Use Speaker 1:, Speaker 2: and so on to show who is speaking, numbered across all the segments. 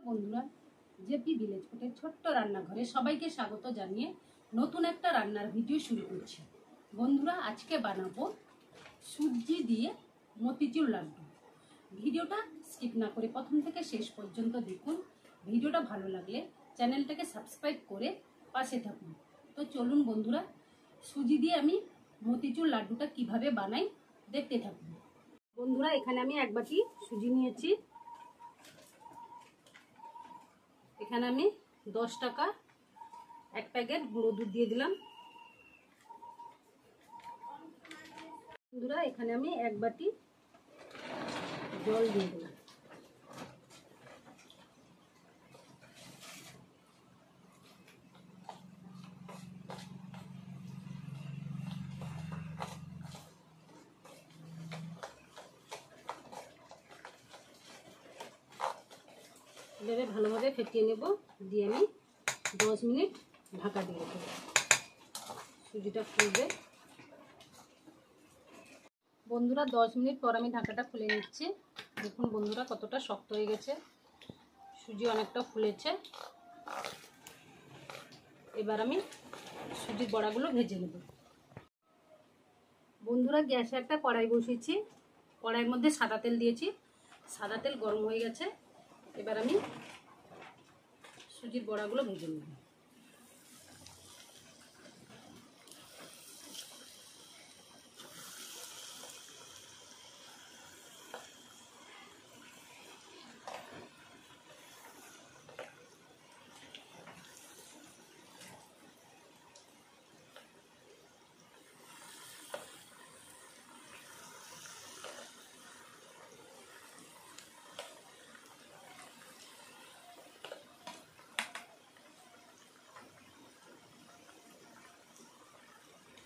Speaker 1: বন্ধুরা, JP village ফুডের ছোট্ট রান্নাঘরে সবাইকে স্বাগত জানিয়ে নতুন একটা রান্নার ভিডিও শুরু করছি। বন্ধুরা, আজকে বানাবো সুজি দিয়ে মতিচুর লাড্ডু। ভিডিওটা স্কিপ না করে প্রথম থেকে শেষ পর্যন্ত দেখুন। ভিডিওটা ভালো লাগলে চ্যানেলটাকে সাবস্ক্রাইব করে পাশে থাকুন। তো চলুন বন্ধুরা, সুজি দিয়ে আমি মতিচুর লাড্ডুটা কিভাবে বানাই দেখতে থাকুন। বন্ধুরা, এখানে আমি এক বাটি সুজি নিয়েছি। এখানে আমি 10 টাকা এক প্যাকেট গুঁড়ো দুধ দিয়ে দিলাম। বন্ধুরা, এখানে আমি এক বাটি জল দিয়ে দিলাম। এভাবে ভালোভাবে ফেটিয়ে নেব, দিয়ে আমি 10 মিনিট ঢাকা দিয়ে দেবো। সুজিটা ফুলবে। বন্ধুরা, 10 মিনিট পর আমি ঢাকাটা খুলে নিচ্ছি। দেখুন বন্ধুরা, কতটা শক্ত হয়ে গেছে, সুজি অনেকটা ফুলেছে। এবার আমি সুজির বড়াগুলো ভেজে নেব। বন্ধুরা, গ্যাসে একটা কড়াই বসিয়েছি। কড়াইয়ের মধ্যে সাদা তেল দিয়েছি। সাদা তেল গরম হয়ে গেছে। এবার আমি সুজির বড়াগুলো ভেজে নেব।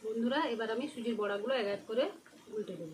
Speaker 1: বন্ধুরা, এবার আমি সুজির বড়াগুলো এক এক করে উল্টে দেব।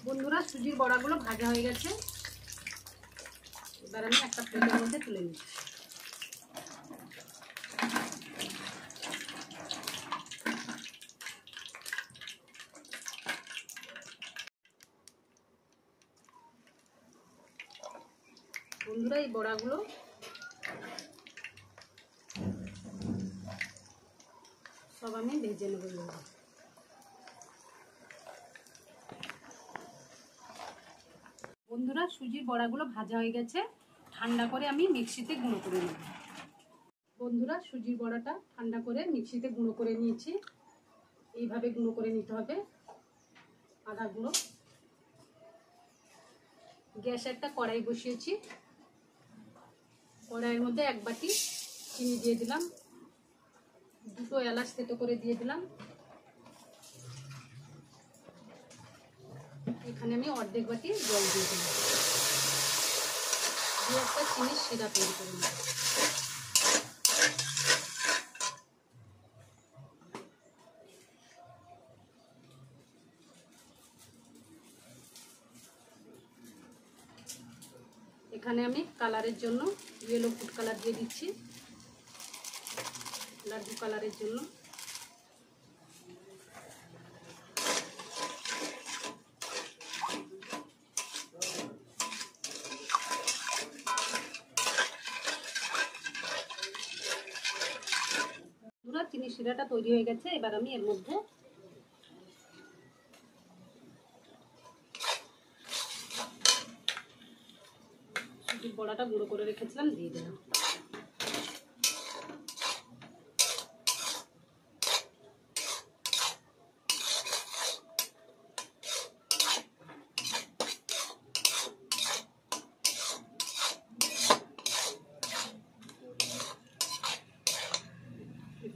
Speaker 1: বন্ধুরা, সুজির বড়াগুলো ভাজা হয়ে গেছে। এবার আমি একটা প্লেটের মধ্যে তুলে নিচ্ছি। বন্ধুরা, এই বড়াগুলো সব আমি ভেজে নেব। বন্ধুরা, সুজির বড়াগুলো ভাজা হয়ে গেছে। ঠান্ডা করে আমি মিক্সিতে গুঁড়ো করে নেব। বন্ধুরা, সুজির বড়াটা ঠান্ডা করে মিক্সিতে গুঁড়ো করে নিয়েছি। এইভাবে গুঁড়ো করে নিতে হবে আদা গুঁড়ো। গ্যাসে একটা কড়াই বসিয়েছি। কড়াইয়ের মধ্যে এক বাটি চিনি দিয়ে দিলাম। 2টো এলাচ থেতো করে দিয়ে দিলাম। এখানে আমি অর্ধেক বাটি জল দিয়ে দিলাম। দিয়ে একটা চিনির শিরা তৈরি করে নেব। এখানে আমি কালারের জন্য ইয়েলো ফুড কালার দিয়ে দিচ্ছি, লাড্ডু কালারের জন্য। পুরো চিনি শিরাটা তৈরি হয়ে গেছে। এবার আমি এর মধ্যে সুজির বড়াটা গুঁড়ো করে রেখেছিলাম দিয়ে দিলাম।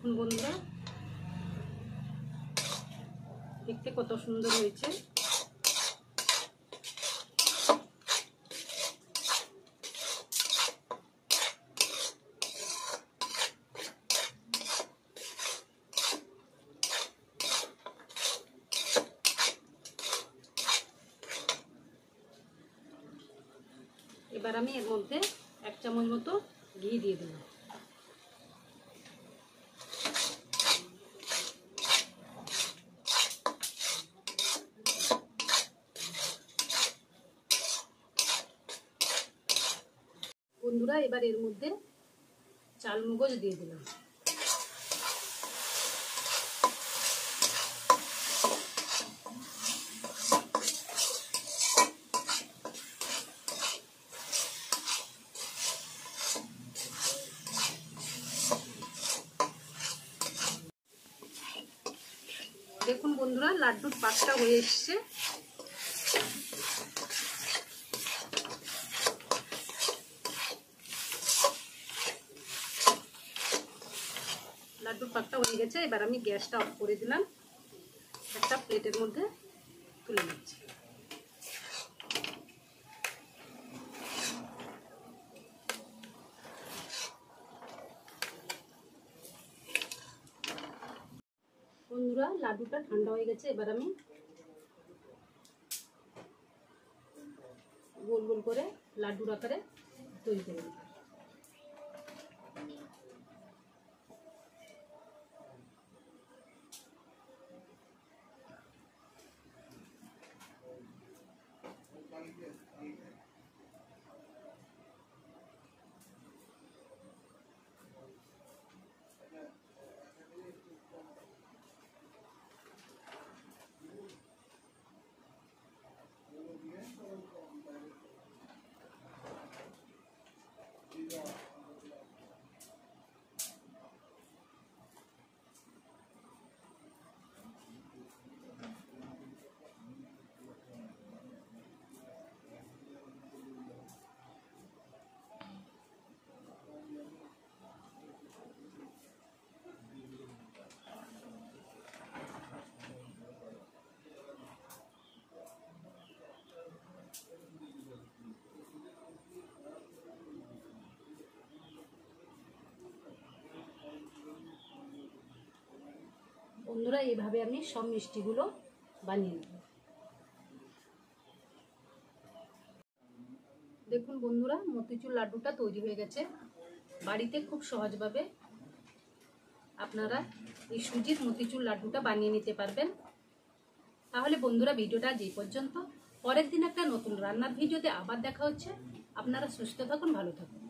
Speaker 1: দেখুন বন্ধুরা দেখতে কত সুন্দর হয়েছে। এবার আমি এর মধ্যে 1 চামচ মতো ঘি দিয়ে দিলাম। বন্ধুরা এবার এর মধ্যে চালমগজ দিয়ে দিলাম। দেখুন বন্ধুরা লাড্ডুর পাকটা হয়ে এসছে। লাড্ডুর পাকটা হয়ে গেছে। এবার আমি গ্যাসটা অফ করে দিলাম, একটা প্লেটের মধ্যে তুলে নিচ্ছি। বন্ধুরা লাড্ডুটা ঠান্ডা হয়ে গেছে। এবার আমি গোল গোল করে লাড্ডুর আকারে তৈরি করে নেব। বন্ধুরা এইভাবে আমি সব মিষ্টিগুলো বানিয়ে নেব। দেখুন বন্ধুরা মতিচুর লাড্ডুটা তৈরি হয়ে গেছে। বাড়িতে খুব সহজভাবে আপনারা এই সুজির মতিচুর লাড্ডুটা বানিয়ে নিতে পারবেন। তাহলে বন্ধুরা ভিডিওটা আজ এই পর্যন্ত। পরের দিন একটা নতুন রান্নার ভিডিওতে আবার দেখা হচ্ছে। আপনারা সুস্থ থাকুন, ভালো থাকুন।